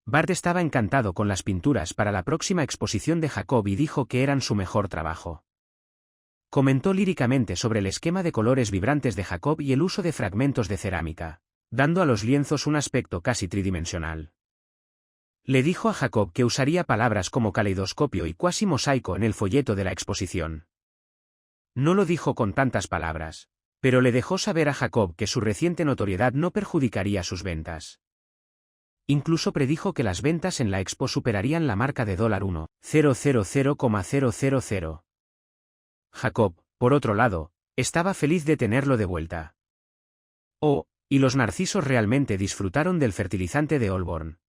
Bart estaba encantado con las pinturas para la próxima exposición de Jacob y dijo que eran su mejor trabajo. Comentó líricamente sobre el esquema de colores vibrantes de Jacob y el uso de fragmentos de cerámica, dando a los lienzos un aspecto casi tridimensional. Le dijo a Jacob que usaría palabras como caleidoscopio y cuasi mosaico en el folleto de la exposición. No lo dijo con tantas palabras, pero le dejó saber a Jacob que su reciente notoriedad no perjudicaría sus ventas. Incluso predijo que las ventas en la expo superarían la marca de $1,000,000. Jacob, por otro lado, estaba feliz de tenerlo de vuelta. Oh, y los narcisos realmente disfrutaron del fertilizante de Holborn.